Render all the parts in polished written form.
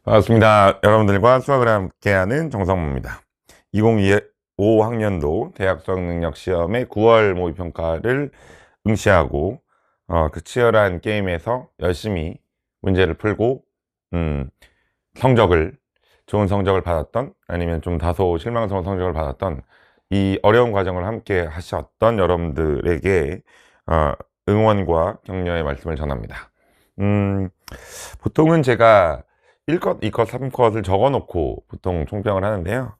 반갑습니다. 여러분들과 수학을 함께하는 정성모입니다. 2025학년도 대학 수학능력시험의 9월 모의평가를 응시하고 그 치열한 게임에서 열심히 문제를 풀고 성적을 좋은 성적을 받았던, 아니면 좀 다소 실망스러운 성적을 받았던 이 어려운 과정을 함께 하셨던 여러분들에게 응원과 격려의 말씀을 전합니다. 보통은 제가 1컷, 2컷, 3컷을 적어 놓고 보통 총평을 하는데요.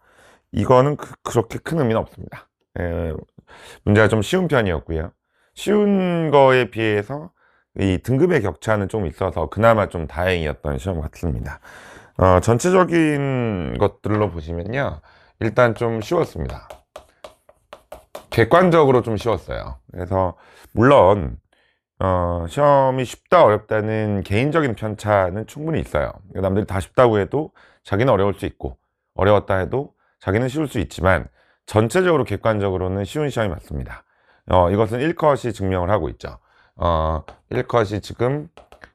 이거는 그렇게 큰 의미는 없습니다. 문제가 좀 쉬운 편이었고요. 쉬운 거에 비해서 이 등급의 격차는 좀 있어서 그나마 좀 다행이었던 시험 같습니다. 전체적인 것들로 보시면요, 일단 좀 쉬웠습니다. 객관적으로 좀 쉬웠어요. 그래서 물론 시험이 쉽다 어렵다는 개인적인 편차는 충분히 있어요. 남들이 다 쉽다고 해도 자기는 어려울 수 있고, 어려웠다 해도 자기는 쉬울 수 있지만 전체적으로 객관적으로는 쉬운 시험이 맞습니다. 이것은 1컷이 증명을 하고 있죠. 1컷이 지금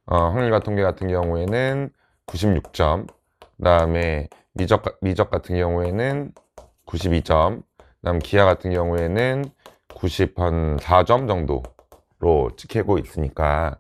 확률과 통계 같은 경우에는 96점, 그 다음에 미적 같은 경우에는 92점, 그 다음 기하 같은 경우에는 94점 정도로 찍히고 있으니까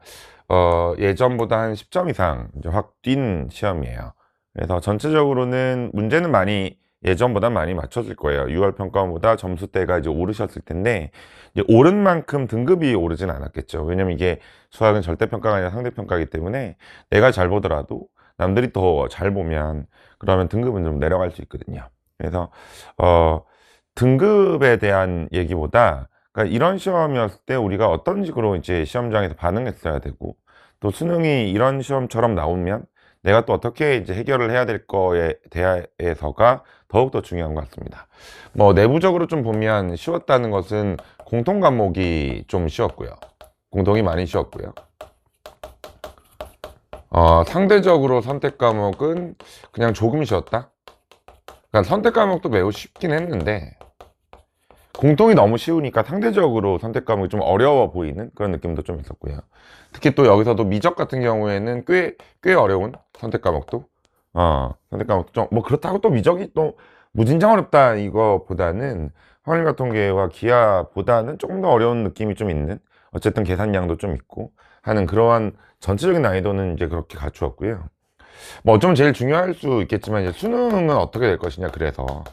예전보다 한 10점 이상 확 뛴 시험이에요. 그래서 전체적으로는 문제는 많이 예전보다 많이 맞춰질 거예요. 6월 평가원보다 점수대가 이제 오르셨을 텐데, 이제 오른 만큼 등급이 오르진 않았겠죠. 왜냐면 이게 수학은 절대평가가 아니라 상대평가이기 때문에 내가 잘 보더라도 남들이 더 잘 보면 그러면 등급은 좀 내려갈 수 있거든요. 그래서 등급에 대한 얘기보다, 그러니까 이런 시험이었을 때 우리가 어떤 식으로 이제 시험장에서 반응했어야 되고, 또 수능이 이런 시험처럼 나오면 내가 또 어떻게 이제 해결을 해야 될 거에 대해서가 더욱더 중요한 것 같습니다. 뭐 내부적으로 좀 보면 쉬웠다는 것은 공통 과목이 좀 쉬웠고요. 공통이 많이 쉬웠고요. 상대적으로 선택 과목은 그냥 조금 쉬웠다. 그러니까 선택 과목도 매우 쉽긴 했는데 공통이 너무 쉬우니까 상대적으로 선택 과목이 좀 어려워 보이는 그런 느낌도 좀 있었고요. 특히 또 여기서도 미적 같은 경우에는 꽤 어려운 선택 과목도 선택 과목도 좀 뭐 그렇다고 또 미적이 또 무진장 어렵다 이거보다는 확률과 통계와 기하보다는 조금 더 어려운 느낌이 좀 있는, 어쨌든 계산량도 좀 있고 하는 그러한 전체적인 난이도는 이제 그렇게 갖추었고요. 뭐 어쩌면 제일 중요할 수 있겠지만 이제 수능은 어떻게 될 것이냐. 그래서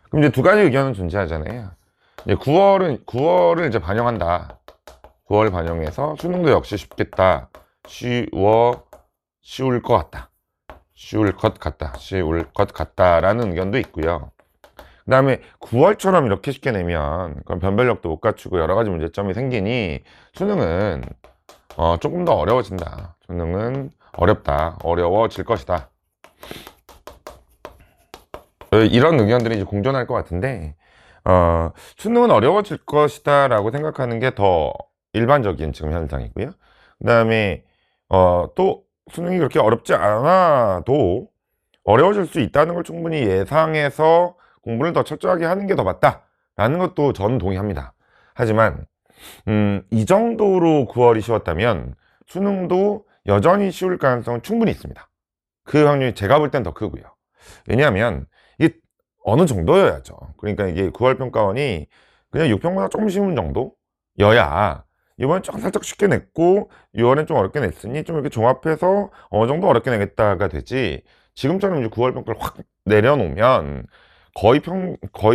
그럼 이제 두 가지 의견은 존재하잖아요. 이제 9월을 이제 반영한다. 9월 반영해서 수능도 역시 쉽겠다. 쉬울 것 같다. 쉬울 것 같다라는 의견도 있고요. 그 다음에 9월처럼 이렇게 쉽게 내면 그럼 변별력도 못 갖추고 여러 가지 문제점이 생기니 수능은 조금 더 어려워진다. 수능은 어렵다. 어려워질 것이다. 이런 의견들이 이제 공존할 것 같은데, 수능은 어려워질 것이다 라고 생각하는 게 더 일반적인 지금 현상이고요. 그 다음에 또 수능이 그렇게 어렵지 않아도 어려워질 수 있다는 걸 충분히 예상해서 공부를 더 철저하게 하는 게 더 맞다 라는 것도 저는 동의합니다. 하지만 이 정도로 9월이 쉬웠다면 수능도 여전히 쉬울 가능성은 충분히 있습니다. 그 확률이 제가 볼 땐 더 크고요. 왜냐하면 이게 어느 정도여야죠. 그러니까 이게 9월 평가원이 그냥 6평보다 조금 쉬운 정도여야 이번엔 좀 살짝 쉽게 냈고 6월엔 좀 어렵게 냈으니 좀 이렇게 종합해서 어느 정도 어렵게 내겠다가 되지, 지금처럼 이제 9월 평가를 확 내려놓으면 거의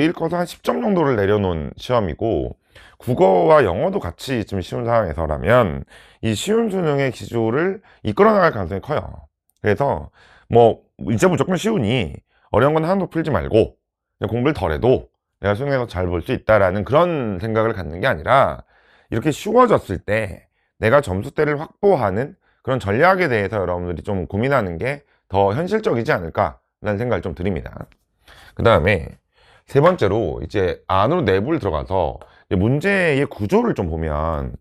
읽어서 한 10점 정도를 내려놓은 시험이고, 국어와 영어도 같이 좀 쉬운 상황에서라면 이 쉬운 수능의 기조를 이끌어 나갈 가능성이 커요. 그래서 뭐 이제 무조건 쉬우니 어려운 건 하나도 풀지 말고 그냥 공부를 덜 해도 내가 수능에서 잘 볼 수 있다라는 그런 생각을 갖는 게 아니라, 이렇게 쉬워졌을 때 내가 점수대를 확보하는 그런 전략에 대해서 여러분들이 좀 고민하는 게 더 현실적이지 않을까라는 생각을 좀 드립니다. 그 다음에 세 번째로 이제 안으로 내부를 들어가서 문제의 구조를 좀 보면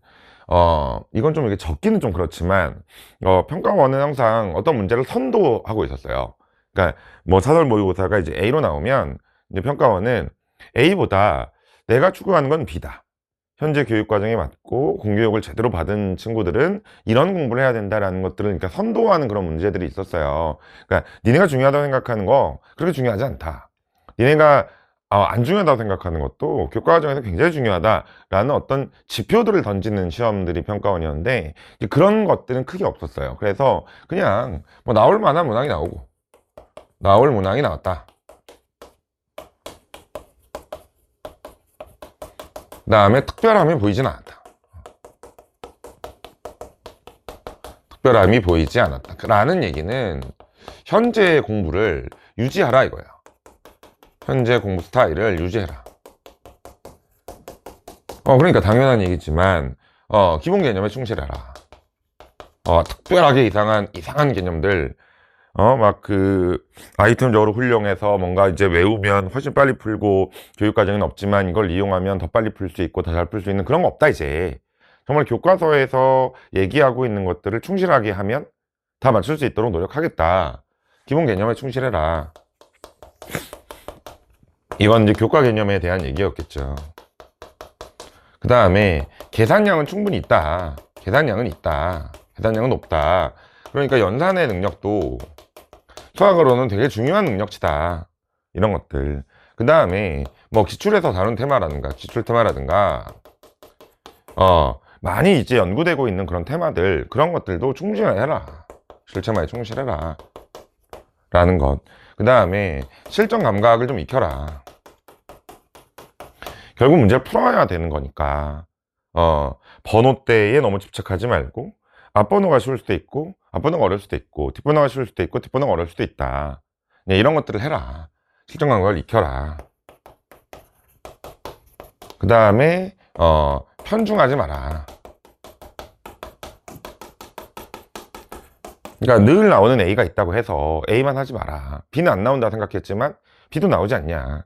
이건 좀 이렇게 적기는 좀 그렇지만 평가원은 항상 어떤 문제를 선도하고 있었어요. 그러니까 뭐 사설 모의고사가 이제 A로 나오면 이제 평가원은 A보다 내가 추구하는 건 B다. 현재 교육 과정에 맞고 공교육을 제대로 받은 친구들은 이런 공부를 해야 된다라는 것들을 그러니까 선도하는 그런 문제들이 있었어요. 그러니까 니네가 중요하다고 생각하는 거 그렇게 중요하지 않다. 니네가 안 중요하다고 생각하는 것도 교과 과정에서 굉장히 중요하다라는 어떤 지표들을 던지는 시험들이 평가원이었는데 이제 그런 것들은 크게 없었어요. 그래서 그냥 뭐 나올 만한 문항이 나오고 나올 문항이 나왔다. 그 다음에 특별함이 보이진 않았다. 특별함이 보이지 않았다. 라는 얘기는 현재 공부를 유지하라 이거야. 현재 공부 스타일을 유지해라. 그러니까 당연한 얘기지만 기본 개념에 충실해라. 특별하게 이상한 개념들 막 아이템적으로 훌륭해서 뭔가 이제 외우면 훨씬 빨리 풀고 교육과정은 없지만 이걸 이용하면 더 빨리 풀 수 있고 더 잘 풀 수 있는 그런 거 없다 이제. 정말 교과서에서 얘기하고 있는 것들을 충실하게 하면 다 맞출 수 있도록 노력하겠다. 기본 개념에 충실해라. 이건 이제 교과 개념에 대한 얘기였겠죠. 그 다음에 계산량은 충분히 있다. 계산량은 있다. 계산량은 높다. 그러니까 연산의 능력도 수학으로는 되게 중요한 능력치다. 이런 것들. 그 다음에 뭐 기출에서 다룬 테마라든가 기출 테마라든가 많이 이제 연구되고 있는 그런 테마들 그런 것들도 충실해라. 실체마에 충실해라. 라는 것. 그 다음에 실전 감각을 좀 익혀라. 결국 문제를 풀어야 되는 거니까 번호대에 너무 집착하지 말고 앞번호가 쉬울 수도 있고 앞번호가 어려울 수도 있고 뒷번호가 쉬울 수도 있고 뒷번호가 어려울 수도 있다. 이런 것들을 해라. 실전 감각을 익혀라. 그 다음에 편중하지 마라. 그러니까 늘 나오는 A가 있다고 해서 A만 하지 마라. B는 안 나온다 생각했지만 B도 나오지 않냐.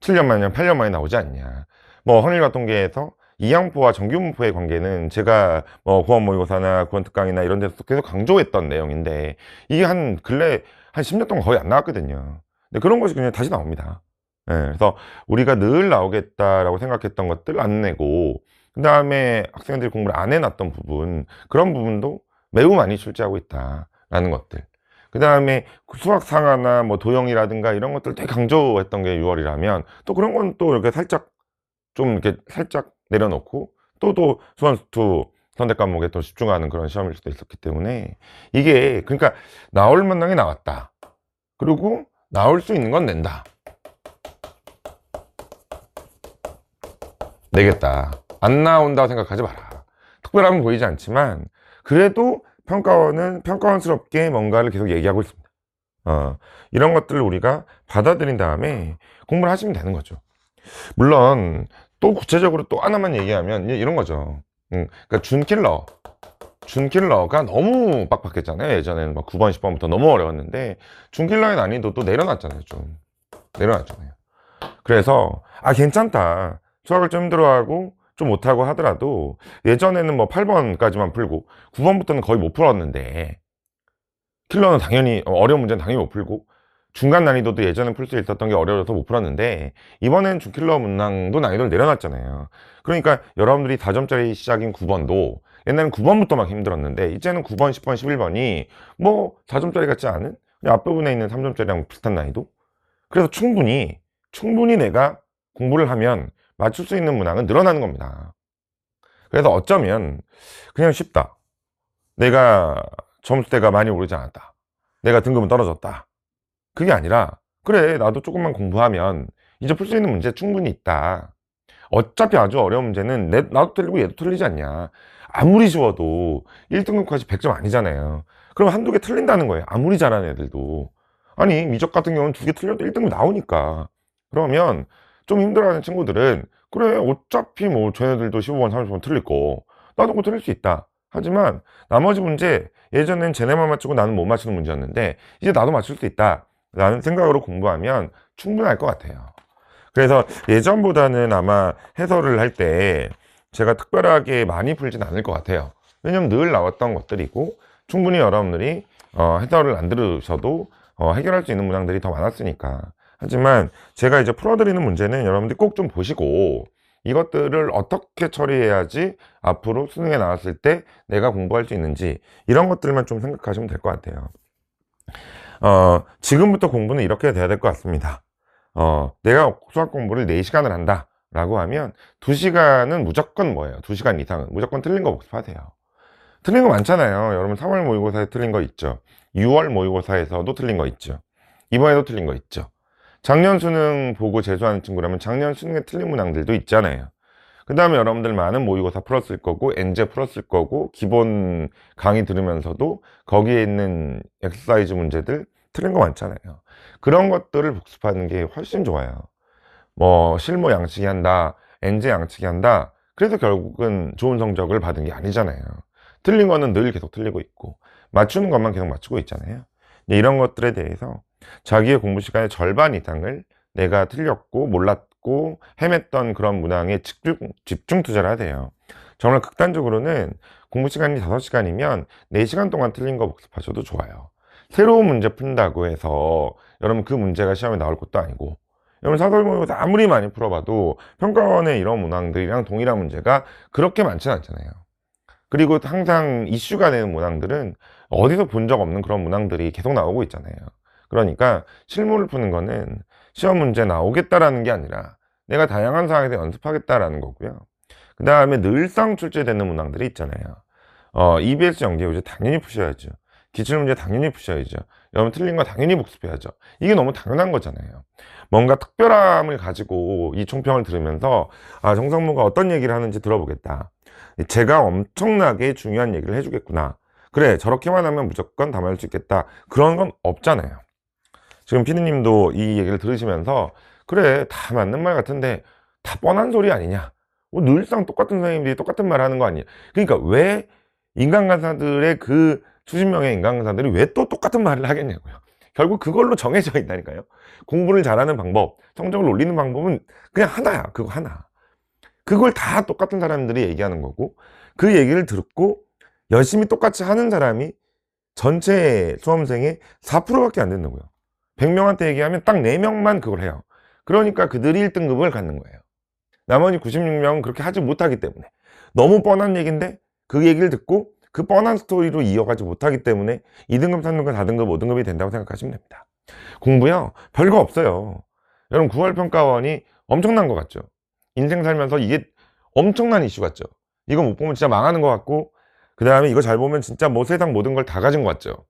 7년 만에 8년 만에 나오지 않냐. 뭐 확률과통계에서 이항포와 정규분포의 관계는 제가 뭐 구원 모의고사나 구원 특강이나 이런 데서 계속 강조했던 내용인데 이게 근래 한 10년 동안 거의 안 나왔거든요. 근데 그런 것이 그냥 다시 나옵니다. 그래서 우리가 늘 나오겠다라고 생각했던 것들 안 내고 그 다음에 학생들이 공부를 안 해놨던 부분 그런 부분도 매우 많이 출제하고 있다라는 것들. 그 다음에 수학 상하나 뭐 도형이라든가 이런 것들 되게 강조했던 게 6월이라면 또 그런 건 또 이렇게 살짝 좀 이렇게 살짝 내려놓고 또 수원2 선택 과목에 또 집중하는 그런 시험일 수도 있었기 때문에 이게 그러니까 나올 문항이 나왔다. 그리고 나올 수 있는 건 낸다. 내겠다. 안 나온다고 생각하지 마라. 특별함은 보이지 않지만 그래도 평가원은 평가원스럽게 뭔가를 계속 얘기하고 있습니다. 이런 것들을 우리가 받아들인 다음에 공부를 하시면 되는 거죠. 물론 또 구체적으로 또 하나만 얘기하면 이런 거죠. 그러니까 준킬러가 너무 빡빡했잖아요. 예전에는 막 9번 10번부터 너무 어려웠는데 준킬러의 난이도도 내려놨잖아요. 좀 내려놨잖아요. 그래서 괜찮다. 수학을 좀 힘들어하고 좀 못하고 하더라도 예전에는 뭐 8번까지만 풀고 9번부터는 거의 못 풀었는데 킬러는 당연히 어려운 문제는 당연히 못 풀고 중간 난이도도 예전에 풀 수 있었던 게 어려워서 못 풀었는데 이번엔 중킬러 문항도 난이도를 내려놨잖아요. 그러니까 여러분들이 4점짜리 시작인 9번도 옛날엔 9번부터 막 힘들었는데 이제는 9번, 10번, 11번이 뭐 4점짜리 같지 않은 그냥 앞부분에 있는 3점짜리랑 비슷한 난이도. 그래서 충분히 내가 공부를 하면 맞출 수 있는 문항은 늘어나는 겁니다. 그래서 어쩌면 그냥 쉽다. 내가 점수대가 많이 오르지 않았다. 내가 등급은 떨어졌다. 그게 아니라 그래 나도 조금만 공부하면 이제 풀 수 있는 문제 충분히 있다. 어차피 아주 어려운 문제는 나도 틀리고 얘도 틀리지 않냐. 아무리 쉬워도 1등급까지 100점 아니잖아요. 그럼 한두 개 틀린다는 거예요. 아무리 잘하는 애들도. 아니 미적 같은 경우는 2개 틀려도 1등급 나오니까. 그러면 좀 힘들어하는 친구들은 그래 어차피 뭐 쟤네들도 15번 30번 틀릴 거 나도 그거 틀릴 수 있다. 하지만 나머지 문제 예전엔 쟤네만 맞추고 나는 못 맞추는 문제였는데 이제 나도 맞출 수 있다 라는 생각으로 공부하면 충분할 것 같아요. 그래서 예전보다는 아마 해설을 할 때 제가 특별하게 많이 풀진 않을 것 같아요. 왜냐면 늘 나왔던 것들이고 충분히 여러분들이 해설을 안 들으셔도 해결할 수 있는 문항들이 더 많았으니까. 하지만 제가 이제 풀어드리는 문제는 여러분들이 꼭 좀 보시고 이것들을 어떻게 처리해야지 앞으로 수능에 나왔을 때 내가 공부할 수 있는지, 이런 것들만 좀 생각하시면 될 것 같아요. 지금부터 공부는 이렇게 돼야 될 것 같습니다. 내가 수학 공부를 4시간을 한다 라고 하면 2시간은 무조건 뭐예요? 2시간 이상은 무조건 틀린 거 복습하세요. 틀린 거 많잖아요. 여러분 3월 모의고사에 틀린 거 있죠. 6월 모의고사에서도 틀린 거 있죠. 이번에도 틀린 거 있죠. 작년 수능 보고 재수하는 친구라면 작년 수능에 틀린 문항들도 있잖아요. 그 다음에 여러분들 많은 모의고사 풀었을 거고 엔제 풀었을 거고 기본 강의 들으면서도 거기에 있는 엑서사이즈 문제들 틀린 거 많잖아요. 그런 것들을 복습하는 게 훨씬 좋아요. 뭐 실무 양치기 한다, 엔제 양치기 한다, 그래서 결국은 좋은 성적을 받은 게 아니잖아요. 틀린 거는 늘 계속 틀리고 있고 맞추는 것만 계속 맞추고 있잖아요. 이런 것들에 대해서 자기의 공부 시간의 절반 이상을 내가 틀렸고 몰랐고 헤맸던 그런 문항에 집중 투자를 하세요. 정말 극단적으로는 공부 시간이 5시간이면 4시간 동안 틀린 거 복습하셔도 좋아요. 새로운 문제 푼다고 해서 여러분 그 문제가 시험에 나올 것도 아니고, 여러분 사설 모의고사 아무리 많이 풀어봐도 평가원의 이런 문항들이랑 동일한 문제가 그렇게 많지는 않잖아요. 그리고 항상 이슈가 되는 문항들은 어디서 본 적 없는 그런 문항들이 계속 나오고 있잖아요. 그러니까 실무를 푸는 거는 시험 문제 나오겠다라는 게 아니라 내가 다양한 상황에서 연습하겠다라는 거고요. 그 다음에 늘상 출제되는 문항들이 있잖아요. EBS 연계교재 당연히 푸셔야죠. 기출문제 당연히 푸셔야죠. 여러분 틀린 거 당연히 복습해야죠. 이게 너무 당연한 거잖아요. 뭔가 특별함을 가지고 이 총평을 들으면서 정성무가 어떤 얘기를 하는지 들어보겠다, 제가 엄청나게 중요한 얘기를 해주겠구나, 그래 저렇게만 하면 무조건 담아낼 수 있겠다, 그런 건 없잖아요. 지금 피디님도 이 얘기를 들으시면서 그래 다 맞는 말 같은데 다 뻔한 소리 아니냐, 늘상 똑같은 선생님들이 똑같은 말 하는 거 아니냐. 그러니까 왜 인간 강사들의 그 수십 명의 인간 강사들이 왜 또 똑같은 말을 하겠냐고요. 결국 그걸로 정해져 있다니까요. 공부를 잘하는 방법, 성적을 올리는 방법은 그냥 하나야. 그거 하나. 그걸 다 똑같은 사람들이 얘기하는 거고, 그 얘기를 듣고 열심히 똑같이 하는 사람이 전체 수험생의 4%밖에 안 된다고요. 100명한테 얘기하면 딱 4명만 그걸 해요. 그러니까 그들이 1등급을 갖는 거예요. 나머지 96명은 그렇게 하지 못하기 때문에, 너무 뻔한 얘기인데 그 얘기를 듣고 그 뻔한 스토리로 이어가지 못하기 때문에 2등급, 3등급, 4등급, 5등급이 된다고 생각하시면 됩니다. 공부요 별거 없어요. 여러분 9월 평가원이 엄청난 것 같죠? 인생 살면서 이게 엄청난 이슈 같죠? 이거 못 보면 진짜 망하는 것 같고, 그 다음에 이거 잘 보면 진짜 뭐 세상 모든 걸 다 가진 것 같죠?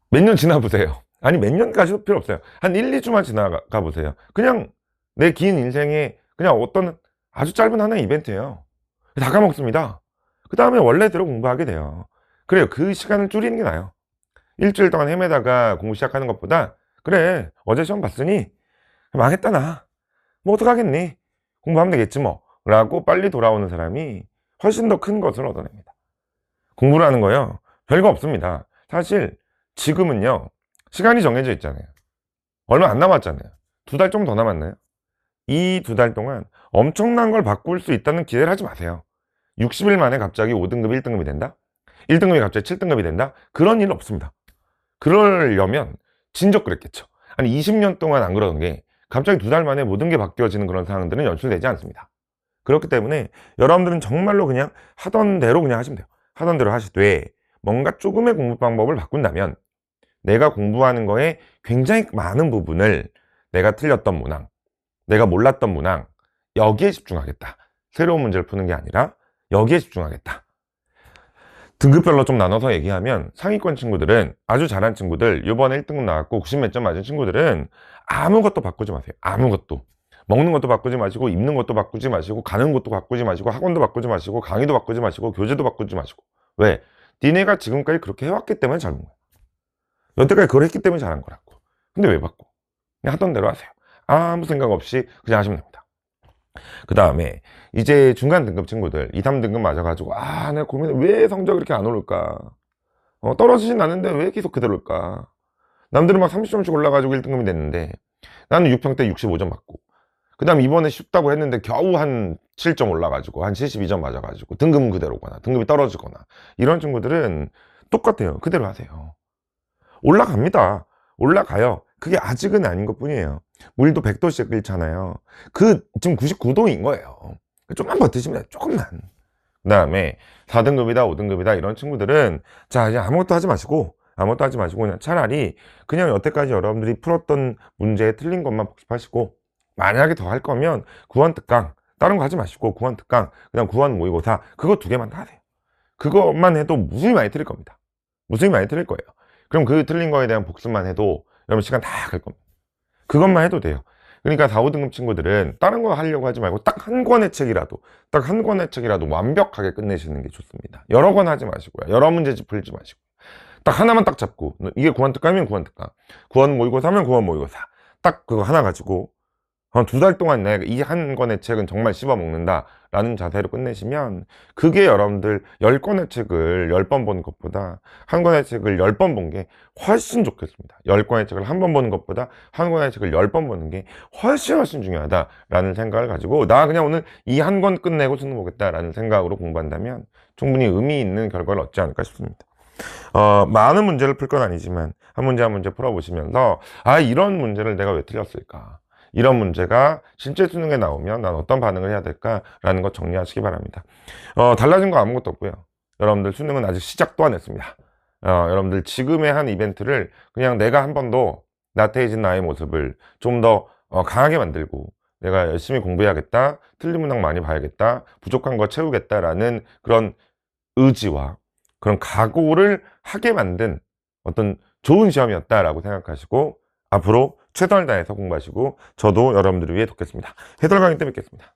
몇 년 지나 보세요. 아니 몇 년까지도 필요 없어요. 한 1, 2주만 지나가 보세요. 그냥 내 긴 인생에 그냥 어떤 아주 짧은 하나의 이벤트예요. 다 까먹습니다. 그 다음에 원래대로 공부하게 돼요. 그래요. 그 시간을 줄이는 게 나아요. 일주일 동안 헤매다가 공부 시작하는 것보다 그래 어제 시험 봤으니 망했다 나 뭐 어떡하겠니, 공부하면 되겠지 뭐 라고 빨리 돌아오는 사람이 훨씬 더 큰 것을 얻어냅니다. 공부라는 거요 별거 없습니다. 사실 지금은요 시간이 정해져 있잖아요. 얼마 안 남았잖아요. 2달 좀 더 남았나요? 이 2달 동안 엄청난 걸 바꿀 수 있다는 기대를 하지 마세요. 60일 만에 갑자기 5등급 1등급이 된다? 1등급이 갑자기 7등급이 된다? 그런 일 없습니다. 그러려면 진작 그랬겠죠. 아니 20년 동안 안 그러던 게 갑자기 2달 만에 모든 게 바뀌어지는 그런 상황들은 연출되지 않습니다. 그렇기 때문에 여러분들은 정말로 그냥 하던 대로 그냥 하시면 돼요. 하던 대로 하시되 뭔가 조금의 공부 방법을 바꾼다면 내가 공부하는 거에 굉장히 많은 부분을 내가 틀렸던 문항, 내가 몰랐던 문항, 여기에 집중하겠다. 새로운 문제를 푸는 게 아니라 여기에 집중하겠다. 등급별로 좀 나눠서 얘기하면 상위권 친구들은, 아주 잘한 친구들, 이번에 1등급 나왔고 90 몇 점 맞은 친구들은 아무것도 바꾸지 마세요. 아무것도. 먹는 것도 바꾸지 마시고, 입는 것도 바꾸지 마시고, 가는 것도 바꾸지 마시고, 학원도 바꾸지 마시고, 강의도 바꾸지 마시고, 교재도 바꾸지 마시고. 왜? 니네가 지금까지 그렇게 해왔기 때문에 잘한 거야. 여태까지 그걸 했기 때문에 잘한 거라고. 근데 왜 바꿔? 그냥 하던 대로 하세요. 아무 생각 없이 그냥 하시면 됩니다. 그 다음에 이제 중간 등급 친구들 2, 3등급 맞아가지고 내가 고민해, 왜 성적이 이렇게 안 오를까, 떨어지진 않는데 왜 계속 그대로일까, 남들은 막 30점씩 올라가지고 1등급이 됐는데 나는 6평 때 65점 맞고, 그 다음 이번에 쉽다고 했는데 겨우 한 7점 올라가지고 한 72점 맞아가지고 등급은 그대로거나 등급이 떨어지거나, 이런 친구들은 똑같아요. 그대로 하세요. 올라갑니다. 올라가요. 그게 아직은 아닌 것 뿐이에요. 물도 100도씩 끓잖아요. 지금 99도인 거예요. 조금만 버티시면 돼요. 조금만. 그 다음에 4등급이다, 5등급이다 이런 친구들은 자, 이제 아무것도 하지 마시고 그냥 차라리 그냥 여태까지 여러분들이 풀었던 문제에 틀린 것만 복습하시고, 만약에 더 할 거면 구원특강, 다른 거 하지 마시고 구원특강, 그냥 구원 모의고사 그거 2개만 다 하세요. 그것만 해도 무수히 많이 틀릴 겁니다. 무수히 많이 틀릴 거예요. 그럼 그 틀린 거에 대한 복습만 해도 여러분 시간 다 갈 겁니다. 그것만 해도 돼요. 그러니까 4, 5등급 친구들은 다른 거 하려고 하지 말고 딱 한 권의 책이라도 완벽하게 끝내시는 게 좋습니다. 여러 권 하지 마시고요. 여러 문제집 풀지 마시고 딱 하나만 딱 잡고, 이게 구원특강이면 구원특강, 구원 모의고사면 구원 모의고사, 딱 그거 하나 가지고 한 2달 동안 내가 이 한 권의 책은 정말 씹어먹는다 라는 자세로 끝내시면, 그게 여러분들 10권의 책을 10번 보는 것보다 한 권의 책을 10번 본 게 훨씬 좋겠습니다. 10권의 책을 한 번 보는 것보다 한 권의 책을 10번 보는 게 훨씬 중요하다라는 생각을 가지고, 나 그냥 오늘 이 한 권 끝내고 수능 보겠다라는 생각으로 공부한다면 충분히 의미 있는 결과를 얻지 않을까 싶습니다. 많은 문제를 풀 건 아니지만 한 문제 풀어보시면서, 이런 문제를 내가 왜 틀렸을까? 이런 문제가 실제 수능에 나오면 난 어떤 반응을 해야 될까라는 거 정리하시기 바랍니다. 달라진 거 아무것도 없고요. 여러분들 수능은 아직 시작도 안 했습니다. 여러분들 지금의 한 이벤트를 그냥 내가 한 번 더 나태해진 나의 모습을 좀 더 강하게 만들고, 내가 열심히 공부해야겠다, 틀린 문항 많이 봐야겠다, 부족한 거 채우겠다라는 그런 의지와 그런 각오를 하게 만든 어떤 좋은 시험이었다라고 생각하시고 앞으로 최선을 다해서 공부하시고, 저도 여러분들을 위해 돕겠습니다. 해설 강의 때 뵙겠습니다.